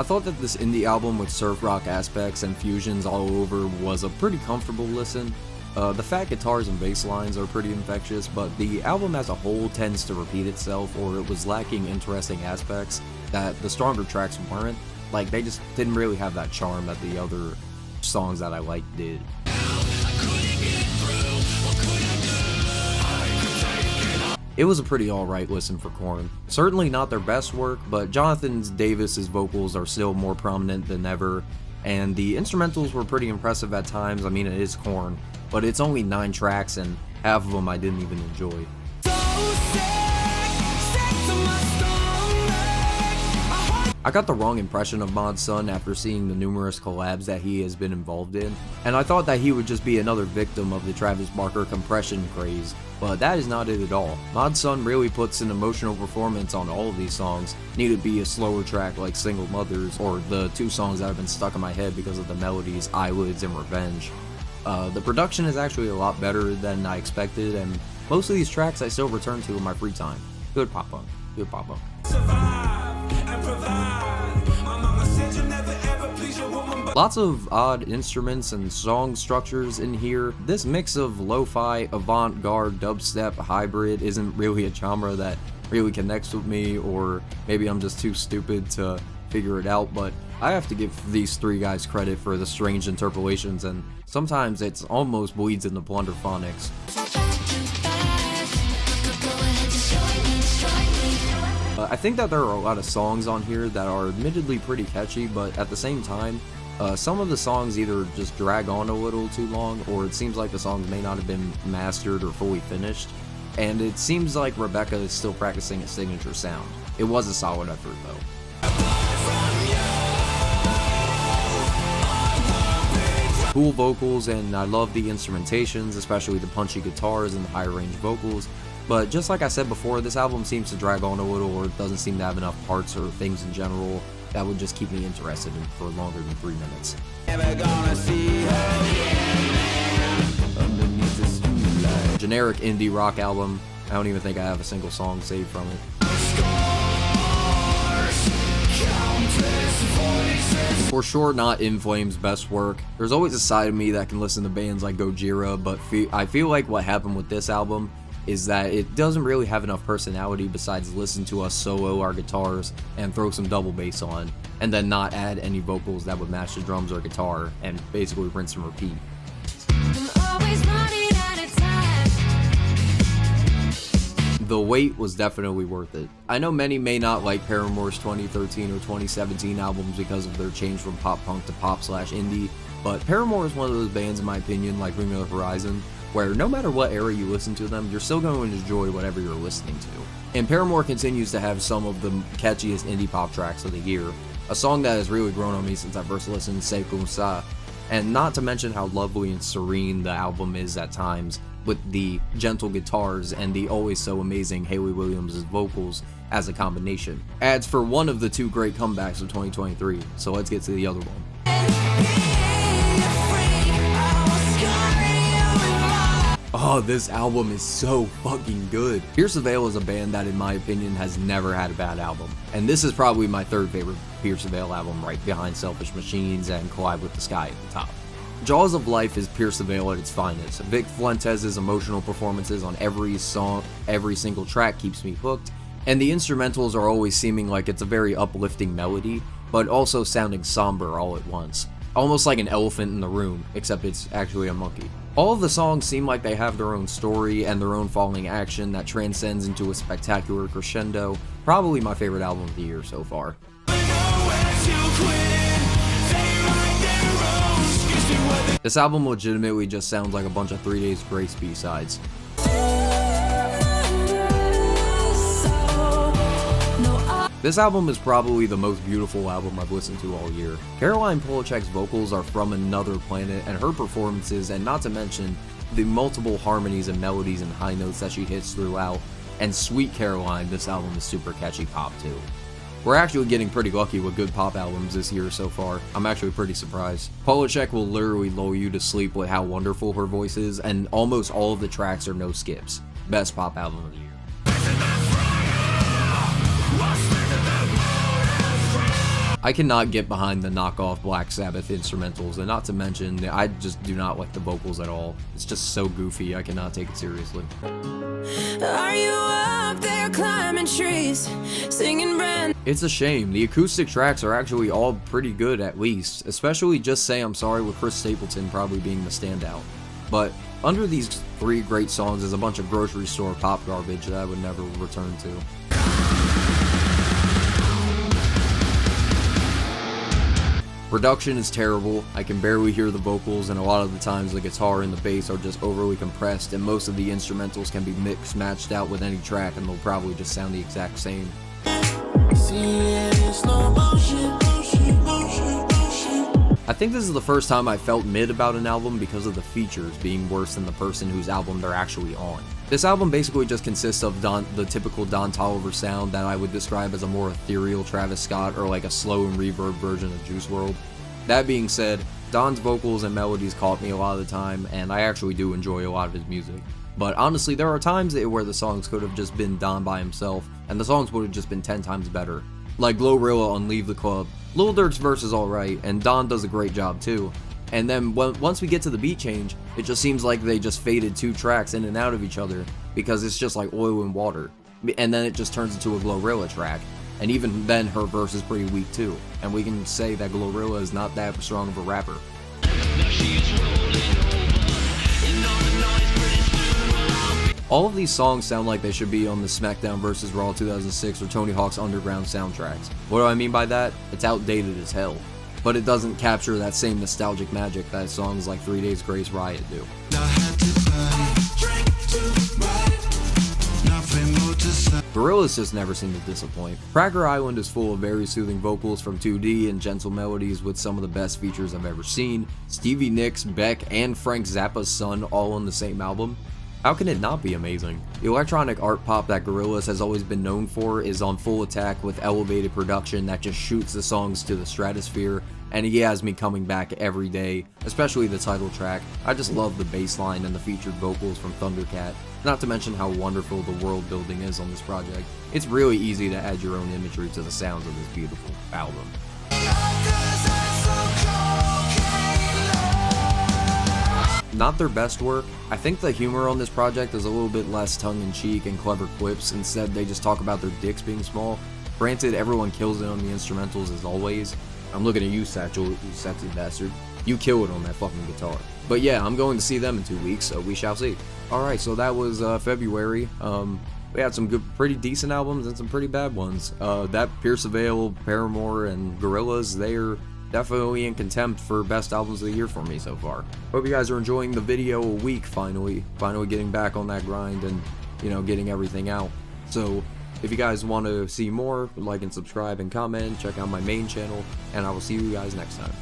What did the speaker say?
thought that this indie album with surf rock aspects and fusions all over was a pretty comfortable listen. The fat guitars and bass lines are pretty infectious, but the album as a whole tends to repeat itself, or it was lacking interesting aspects that the stronger tracks weren't. Like, they just didn't really have that charm that the other songs that I liked did. It was a pretty alright listen for Korn. Certainly not their best work, but Jonathan Davis's vocals are still more prominent than ever, and the instrumentals were pretty impressive at times. I mean, it is Korn, but it's only 9 tracks, and half of them I didn't even enjoy. I got the wrong impression of Mod Sun after seeing the numerous collabs that he has been involved in, and I thought that he would just be another victim of the Travis Barker compression craze, but that is not it at all. Mod Sun really puts an emotional performance on all of these songs. Need it be a slower track like Single Mothers, or the 2 songs that have been stuck in my head because of the melodies, Eyelids and Revenge. The production is actually a lot better than I expected, and most of these tracks I still return to in my free time. Good pop punk. Good pop punk. Lots of odd instruments and song structures in here. This mix of lo-fi, avant-garde, dubstep, hybrid isn't really a genre that really connects with me, or maybe I'm just too stupid to figure it out, but I have to give these 3 guys credit for the strange interpolations, and sometimes it's almost bleeds into blunderphonics. I think that there are a lot of songs on here that are admittedly pretty catchy, but at the same time, some of the songs either just drag on a little too long, or it seems like the songs may not have been mastered or fully finished, and it seems like Rebecca is still practicing a signature sound. It was a solid effort though. Cool vocals, and I love the instrumentations, especially the punchy guitars and the high range vocals. But just like I said before, this album seems to drag on a little, or it doesn't seem to have enough parts or things in general that would just keep me interested in for longer than 3 minutes. Generic indie rock album. I don't even think I have a single song saved from it. For sure not In Flames' best work. There's always a side of me that can listen to bands like Gojira, but I feel like what happened with this album is that it doesn't really have enough personality besides listen to us solo our guitars and throw some double bass on, and then not add any vocals that would match the drums or guitar, and basically rinse and repeat. The wait was definitely worth it. I know many may not like Paramore's 2013 or 2017 albums because of their change from pop punk to pop/indie, but Paramore is one of those bands, in my opinion, like Bring Me the Horizon, where no matter what era you listen to them, you're still going to enjoy whatever you're listening to. And Paramore continues to have some of the catchiest indie pop tracks of the year, a song that has really grown on me since I first listened to C'est Comme Ça, and not to mention how lovely and serene the album is at times, with the gentle guitars and the always so amazing Hayley Williams' vocals as a combination. Adds for one of the 2 great comebacks of 2023, so let's get to the other one. Oh, this album is so fucking good. Pierce the Veil is a band that, in my opinion, has never had a bad album. And this is probably my 3rd favorite Pierce the Veil album, right behind Selfish Machines and Collide with the Sky at the top. Jaws of Life is Pierce the Veil at its finest. Vic Fuentes' emotional performances on every song, every single track keeps me hooked, and the instrumentals are always seeming like it's a very uplifting melody, but also sounding somber all at once. Almost like an elephant in the room, except it's actually a monkey. All of the songs seem like they have their own story and their own falling action that transcends into a spectacular crescendo. Probably my favorite album of the year so far. This album legitimately just sounds like a bunch of 3 Days Grace B-sides. This album is probably the most beautiful album I've listened to all year. Caroline Polachek's vocals are from another planet, and her performances, and not to mention the multiple harmonies and melodies and high notes that she hits throughout, and Sweet Caroline, this album is super catchy pop too. We're actually getting pretty lucky with good pop albums this year so far. I'm actually pretty surprised. Polachek will literally lull you to sleep with how wonderful her voice is, and almost all of the tracks are no skips. Best pop album of the year. I cannot get behind the knockoff Black Sabbath instrumentals, and not to mention, I just do not like the vocals at all. It's just so goofy, I cannot take it seriously. Are you up there climbing trees, singing brand? It's a shame. The acoustic tracks are actually all pretty good at least, especially Just Say I'm Sorry with Chris Stapleton probably being the standout. But under these 3 great songs is a bunch of grocery store pop garbage that I would never return to. Production is terrible, I can barely hear the vocals, and a lot of the times the guitar and the bass are just overly compressed, and most of the instrumentals can be mixed, matched out with any track, and they'll probably just sound the exact same. I think this is the first time I felt mid about an album because of the features being worse than the person whose album they're actually on. This album basically just consists of the typical Don Toliver sound that I would describe as a more ethereal Travis Scott or like a slow and reverb version of Juice WRLD. That being said, Don's vocals and melodies caught me a lot of the time, and I actually do enjoy a lot of his music. But honestly, there are times where the songs could have just been Don by himself, and the songs would have just been 10 times better. Like Glorilla on Leave the Club. Lil Durk's verse is alright, and Don does a great job too. And then once we get to the beat change, it just seems like they just faded 2 tracks in and out of each other, because it's just like oil and water. And then it just turns into a Glorilla track. And even then, her verse is pretty weak too. And we can say that Glorilla is not that strong of a rapper. All of these songs sound like they should be on the SmackDown vs. Raw 2006 or Tony Hawk's Underground soundtracks. What do I mean by that? It's outdated as hell. But it doesn't capture that same nostalgic magic that songs like 3 Days Grace Riot do. Gorillaz just never seem to disappoint. Cracker Island is full of very soothing vocals from 2D and gentle melodies with some of the best features I've ever seen. Stevie Nicks, Beck, and Frank Zappa's son all on the same album. How can it not be amazing? The electronic art pop that Gorillaz has always been known for is on full attack with elevated production that just shoots the songs to the stratosphere, and he has me coming back every day, especially the title track. I just love the bass line and the featured vocals from Thundercat, not to mention how wonderful the world building is on this project. It's really easy to add your own imagery to the sounds of this beautiful album. Not their best work. I think the humor on this project is a little bit less tongue-in-cheek and clever quips. Instead, they just talk about their dicks being small. Granted, everyone kills it on the instrumentals as always. I'm looking at you, Satchel, you sexy bastard. You kill it on that fucking guitar. But yeah, I'm going to see them in 2 weeks, so we shall see. Alright, so that was February. We had some good, pretty decent albums and some pretty bad ones. That Pierce the Veil, Paramore, and Gorillaz, they are definitely in contempt for best albums of the year for me so far. Hope you guys are enjoying the video a week finally getting back on that grind and, you know, getting everything out. So if you guys want to see more, like and subscribe and comment, check out my main channel, and I will see you guys next time.